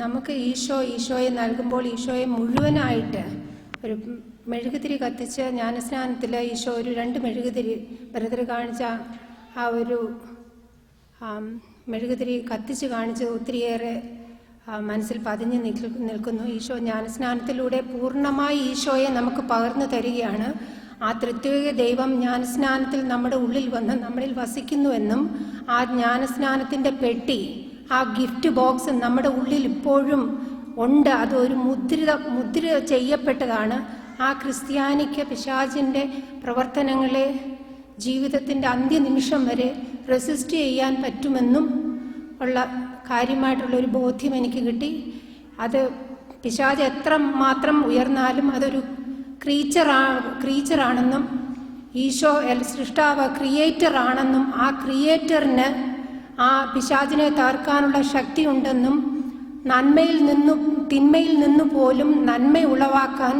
നമുക്ക് ഈശോയെ നൽകുമ്പോൾ ഈശോയെ മുഴുവനായിട്ട് ഒരു മെഴുകുതിരി കത്തിച്ച് ജ്ഞാനസ്നാനത്തിൽ ഈശോ ഒരു 2 മെഴുകുതിരി ബ്രദർ കാണിച്ച ആ ഒരു മെഴുകുതിരി കത്തിച്ച് കാണിച്ച് ഒത്തിരിയേറെ മനസ്സിൽ പതിഞ്ഞ് നിൽക്കുന്നു. ഈശോ ജ്ഞാനസ്നാനത്തിലൂടെ പൂർണ്ണമായി ഈശോയെ നമുക്ക് പകർന്നു തരികയാണ്. ആ ത്രിത്വിക ദൈവം ജ്ഞാനസ്നാനത്തിൽ നമ്മുടെ ഉള്ളിൽ വന്ന് നമ്മളിൽ വസിക്കുന്നുവെന്നും ആ ജ്ഞാനസ്നാനത്തിൻ്റെ പെട്ടി, ആ ഗിഫ്റ്റ് ബോക്സ് നമ്മുടെ ഉള്ളിൽ ഇപ്പോഴും ഉണ്ട്. അതൊരു മുദ്ര ചെയ്യപ്പെട്ടതാണ്. ആ ക്രിസ്ത്യാനിക്ക് പിശാചിൻ്റെ പ്രവർത്തനങ്ങളെ ജീവിതത്തിൻ്റെ അന്ത്യനിമിഷം വരെ റെസിസ്റ്റ് ചെയ്യാൻ പറ്റുമെന്നും ഉള്ള കാര്യമായിട്ടുള്ളൊരു ബോധ്യം എനിക്ക് കിട്ടി. അത് പിശാച് എത്ര മാത്രം ഉയർന്നാലും അതൊരു ക്രീച്ചറാണെന്നും ഈശോ സൃഷ്ടാവ് ക്രിയേറ്ററാണെന്നും ആ ക്രിയേറ്ററിന് ആ പിശാചിനെ തകർക്കാനുള്ള ശക്തി ഉണ്ടെന്നും തിന്മയിൽ നിന്നു പോലും നന്മ ഉളവാക്കാൻ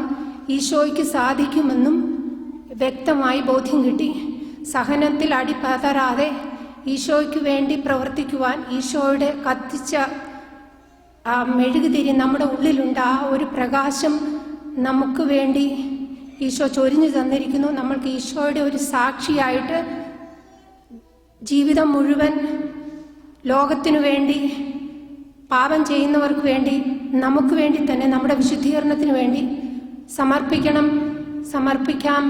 ഈശോയ്ക്ക് സാധിക്കുമെന്നും വ്യക്തമായി ബോധ്യം കിട്ടി. സഹനത്തിൽ അടിപതരാതെ ഈശോയ്ക്ക് വേണ്ടി പ്രവർത്തിക്കുവാൻ ഈശോയുടെ കത്തിച്ച ആ മെഴുകുതിരി നമ്മുടെ ഉള്ളിലുണ്ട്. ആ ഒരു പ്രകാശം നമുക്ക് വേണ്ടി ഈശോ ചൊരിഞ്ഞു തന്നിരിക്കുന്നു. നമ്മൾക്ക് ഈശോയുടെ ഒരു സാക്ഷിയായിട്ട് ജീവിതം മുഴുവൻ ലോകത്തിനു വേണ്ടി, പാപം ചെയ്യുന്നവർക്ക് വേണ്ടി, നമുക്ക് വേണ്ടി തന്നെ നമ്മുടെ വിശുദ്ധീകരണത്തിന് വേണ്ടി സമർപ്പിക്കാം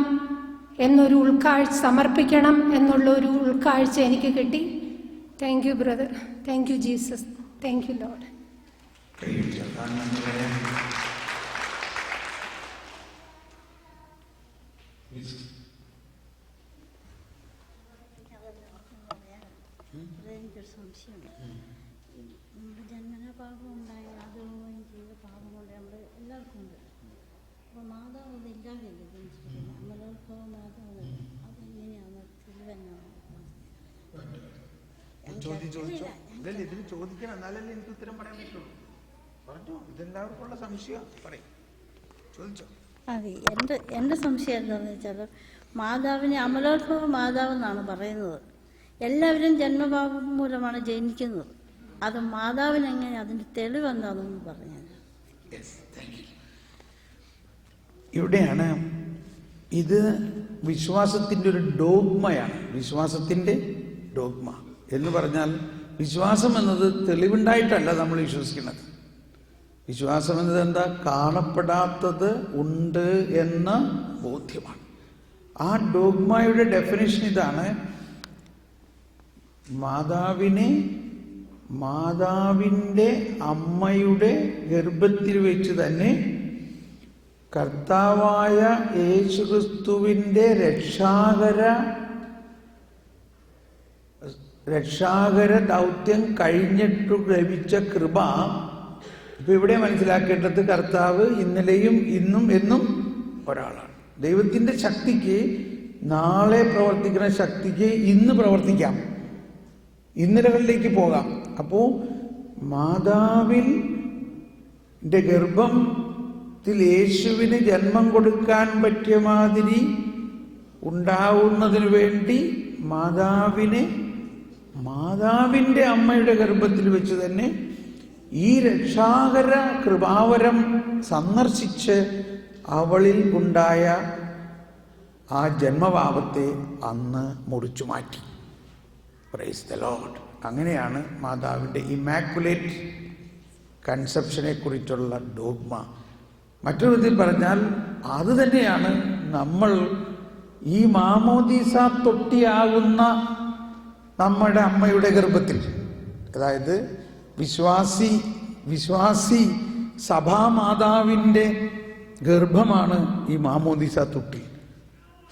എന്നുള്ളൊരു ഉൾക്കാഴ്ച എനിക്ക് കിട്ടി. Thank you brother, thank you Jesus, thank you Lord. എനിക്കൊരു സംശയമുണ്ട്. നമ്മുടെ ജന്മന പാപം ഉണ്ടായി ആദ്യമായി ചെയ്ത പാപം കൊണ്ട് നമ്മൾ എല്ലാവർക്കും ഉണ്ട്. അപ്പോൾ മാതാവ് അതില്ലാതെയല്ലേ ജനിച്ചിരിക്കുന്നത്? അമലോത്ഭവ മാതാവ് അതെങ്ങനെയാണ് തിരുവന്നാണ്? ഇതിന് ചോദിക്കണം, എന്നാലല്ലേ എനിക്ക് ഉത്തരം പറയാൻ പറ്റുള്ളൂ. പറഞ്ഞോ, ഇതെല്ലാവർക്കും ഉള്ള സംശയം പറയും, ചോദിച്ചോ. അതെ, എൻ്റെ സംശയം എന്താണെന്ന് വെച്ചാൽ മാതാവിനെ അമലോത്ഭവ മാതാവ് എന്നാണ് പറയുന്നത്. എല്ലാവരും ജന്മപാപം മൂലമാണ് ജനിക്കുന്നത്. അത് മാതാവിനെങ്ങനെ അതിൻ്റെ തെളിവെന്താണെന്ന് പറഞ്ഞാൽ. ഇവിടെയാണ് ഇത് വിശ്വാസത്തിൻ്റെ ഒരു ഡോഗ്മയാണ്. വിശ്വാസത്തിൻ്റെ ഡോഗ്മ എന്ന് പറഞ്ഞാൽ വിശ്വാസം എന്നത് തെളിവുണ്ടായിട്ടല്ല നമ്മൾ വിശ്വസിക്കുന്നത്. വിശ്വാസം എന്നത് എന്താ? കാണപ്പെടാത്തത് ഉണ്ട് എന്ന ബോധ്യമാണ്. ആ ഡോഗ്മയുടെ ഡെഫിനിഷൻ ഇതാണ്: മാതാവിൻ്റെ അമ്മയുടെ ഗർഭത്തിൽ വെച്ച് തന്നെ കർത്താവായ യേശുക്രിസ്തുവിൻ്റെ രക്ഷാകര ദൗത്യം കഴിഞ്ഞിട്ടു ലഭിച്ച കൃപ. ഇപ്പൊ ഇവിടെ മനസ്സിലാക്കേണ്ടത് കർത്താവ് ഇന്നലെയും ഇന്നും എന്നും ഒരാളാണ്. ദൈവത്തിൻ്റെ ശക്തിക്ക് നാളെ പ്രവർത്തിക്കുന്ന ശക്തിക്ക് ഇന്ന് പ്രവർത്തിക്കാം, ഇന്നലകളിലേക്ക് പോകാം. അപ്പോൾ മാതാവിൻ്റെ ഗർഭത്തിൽ യേശുവിന് ജന്മം കൊടുക്കാൻ പറ്റിയ മാതിരി ഉണ്ടാവുന്നതിന് വേണ്ടി മാതാവിൻ്റെ അമ്മയുടെ ഗർഭത്തിൽ വെച്ച് തന്നെ ഈ രക്ഷാകര കൃപാവരം സന്ദർശിച്ച് അവളിൽ ഉണ്ടായ ആ ജന്മപാപത്തെ അന്ന് മുറിച്ചു മാറ്റി. Praise the Lord. അങ്ങനെയാണ് മാതാവിൻ്റെ ഇമാക്കുലേറ്റ് കൺസെപ്ഷനെ കുറിച്ചുള്ള ഡോഗ്മ. മറ്റൊരു വിധത്തിൽ പറഞ്ഞാൽ അത് തന്നെയാണ് നമ്മൾ ഈ മാമോദീസ തൊട്ടിയാകുന്ന നമ്മുടെ അമ്മയുടെ ഗർഭത്തിൽ, അതായത് വിശ്വാസി സഭാമാതാവിൻ്റെ ഗർഭമാണ് ഈ മാമോദീസ തൊട്ടി.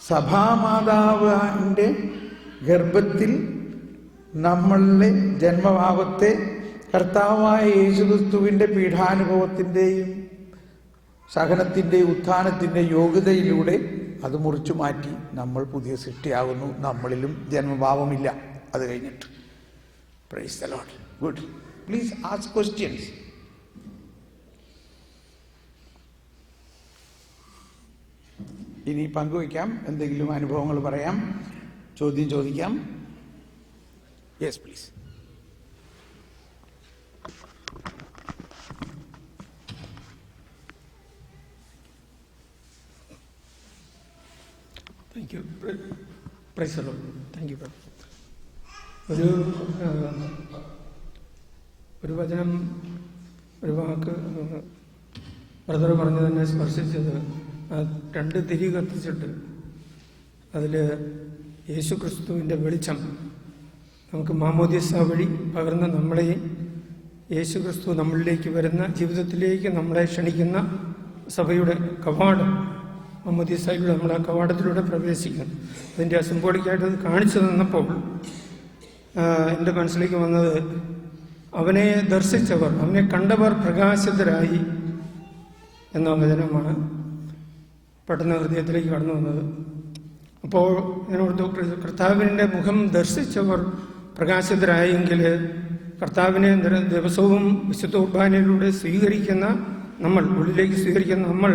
സഭാമാതാവിൻ്റെ ഗർഭത്തിൽ നമ്മളുടെ ജന്മഭാവത്തെ കർത്താവായ യേശുക്രിസ്തുവിൻ്റെ പീഠാനുഭവത്തിൻ്റെയും സഹനത്തിൻ്റെയും ഉത്ഥാനത്തിൻ്റെ യോഗ്യതയിലൂടെ അത് മുറിച്ചു മാറ്റി നമ്മൾ പുതിയ സൃഷ്ടിയാകുന്നു. നമ്മളിലും ജന്മഭാവമില്ല അത് കഴിഞ്ഞിട്ട്. Praise the Lord. Good. Please ask questions. ഇനി പങ്കുവയ്ക്കാം, എന്തെങ്കിലും അനുഭവങ്ങൾ പറയാം, ചോദ്യം ചോദിക്കാം. Yes please. Thank you. Praise the Lord. Thank you. ഒരു വചനം, ഒരു വാക്ക് ബ്രദർ പറഞ്ഞു തന്നെ സ്പർശിച്ചത്, 2 തിരി കത്തിച്ചിട്ട് അതിൽ യേശു ക്രിസ്തുവിൻ്റെ വെളിച്ചം നമുക്ക് മാമോദീസ വഴി പകർന്ന് നമ്മളെയും യേശു ക്രിസ്തു നമ്മളിലേക്ക് വരുന്ന ജീവിതത്തിലേക്ക് നമ്മളെ ക്ഷണിക്കുന്ന സഭയുടെ കവാടം, മാമോദീസയിലൂടെ നമ്മൾ ആ കവാടത്തിലൂടെ പ്രവേശിക്കുന്നു. അതിൻ്റെ സിംബോളിക്കായിട്ട് അത് കാണിച്ചു തന്നപ്പോൾ എൻ്റെ മനസ്സിലേക്ക് വന്നത്, അവനെ ദർശിച്ചവർ, അവനെ കണ്ടവർ പ്രകാശിതരായി എന്ന വചനമാണ് പെട്ടെന്ന് ഹൃദയത്തിലേക്ക് കടന്നു വന്നത്. അപ്പോൾ ഞാനോർത്തു, കർത്താവിൻ്റെ മുഖം ദർശിച്ചവർ പ്രകാശിതരായെങ്കിൽ കർത്താവിനെ ദിവസവും വിശുദ്ധ കുർബാനയിലൂടെ സ്വീകരിക്കുന്ന നമ്മൾ, ഉള്ളിലേക്ക് സ്വീകരിക്കുന്ന നമ്മൾ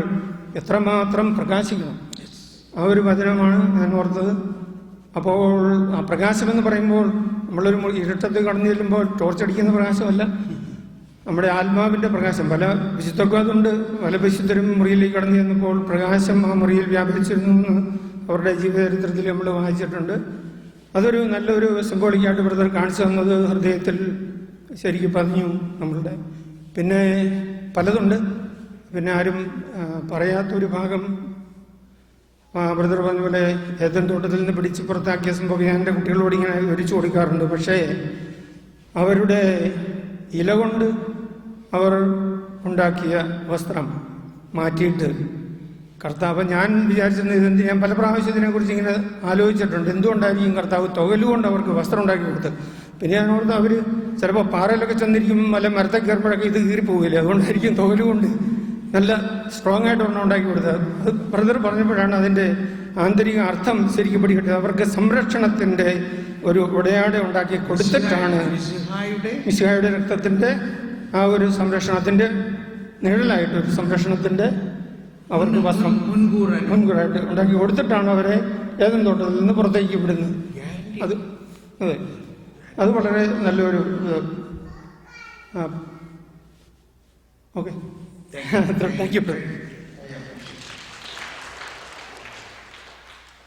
എത്രമാത്രം പ്രകാശിക്കണം. ആ ഒരു വചനമാണ് ഞാൻ ഓർത്തത്. അപ്പോൾ ആ പ്രകാശമെന്ന് പറയുമ്പോൾ നമ്മളൊരു ഇരുട്ടത്ത് കടന്നു ചെല്ലുമ്പോൾ ടോർച്ചടിക്കുന്ന പ്രകാശമല്ല, നമ്മുടെ ആത്മാവിൻ്റെ പ്രകാശം. പല വിശുദ്ധർക്കുണ്ട്, പല വിശുദ്ധരും മുറിയിലേക്ക് കടന്നു ചെന്നപ്പോൾ പ്രകാശം ആ മുറിയിൽ വ്യാപരിച്ചിരുന്നു എന്ന് അവരുടെ ജീവചരിത്രത്തിൽ നമ്മൾ വായിച്ചിട്ടുണ്ട്. അതൊരു നല്ലൊരു സിംബോളിക്കായിട്ട് ബ്രദർ കാണിച്ചു തന്നത് ഹൃദയത്തിൽ ശരിക്കും പതിഞ്ഞു നമ്മളുടെ. പിന്നെ പലതുണ്ട്, പിന്നെ ആരും പറയാത്തൊരു ഭാഗം ബ്രദർ പറഞ്ഞ പോലെ ഏതൻ തോട്ടത്തിൽ നിന്ന് പിടിച്ച് പുറത്താക്കിയ സംഭവം ഞാൻ എൻ്റെ കുട്ടികളോട് ഇങ്ങനെ വിവരിച്ചു കൊടുക്കാറുണ്ട്. പക്ഷേ അവരുടെ ഇല കൊണ്ട് അവർ ഉണ്ടാക്കിയ വസ്ത്രം മാറ്റിയിട്ട് കർത്താവ്, ഞാൻ വിചാരിച്ചിരുന്നത് ഇതെന്ത്, ഞാൻ പല പ്രാവശ്യം ഇതിനെക്കുറിച്ച് ഇങ്ങനെ ആലോചിച്ചിട്ടുണ്ട്, എന്തുകൊണ്ടായിരിക്കും കർത്താവ് തുകലുകൊണ്ട് അവർക്ക് വസ്ത്രം ഉണ്ടാക്കി കൊടുത്തത്. പിന്നെ ഞാനോർത്ത് അവർ ചിലപ്പോൾ പാറയിലൊക്കെ ചെന്നിരിക്കും, വല്ല മരത്തെ കയറുമ്പോഴൊക്കെ ഇത് കീറിപ്പോകില്ലേ, അതുകൊണ്ടായിരിക്കും തുകലുകൊണ്ട് നല്ല സ്ട്രോങ് ആയിട്ട് ഒരെണ്ണം ഉണ്ടാക്കി കൊടുത്തത്. അത് ബ്രദർ പറഞ്ഞപ്പോഴാണ് അതിൻ്റെ ആന്തരിക അർത്ഥം ശരിക്കും പിടികിട്ടത്. അവർക്ക് സംരക്ഷണത്തിൻ്റെ ഒരു ഉടയാട ഉണ്ടാക്കി കൊടുത്തിട്ടാണ് മിശിഹായുടെ രക്തത്തിൻ്റെ ആ ഒരു സംരക്ഷണത്തിൻ്റെ നിഴലായിട്ടൊരു സംരക്ഷണത്തിൻ്റെ അവർക്ക് വസ്ത്രം മുൻകൂറായിട്ട് ഉണ്ടാക്കി കൊടുത്തിട്ടാണ് അവരെ ഏതെങ്കിലും തോട്ടത്തിൽ നിന്ന് പുറത്തേക്ക് വിടുന്നത്. അത് അതെ, അത് വളരെ നല്ലൊരു ഓക്കെ. Thank you.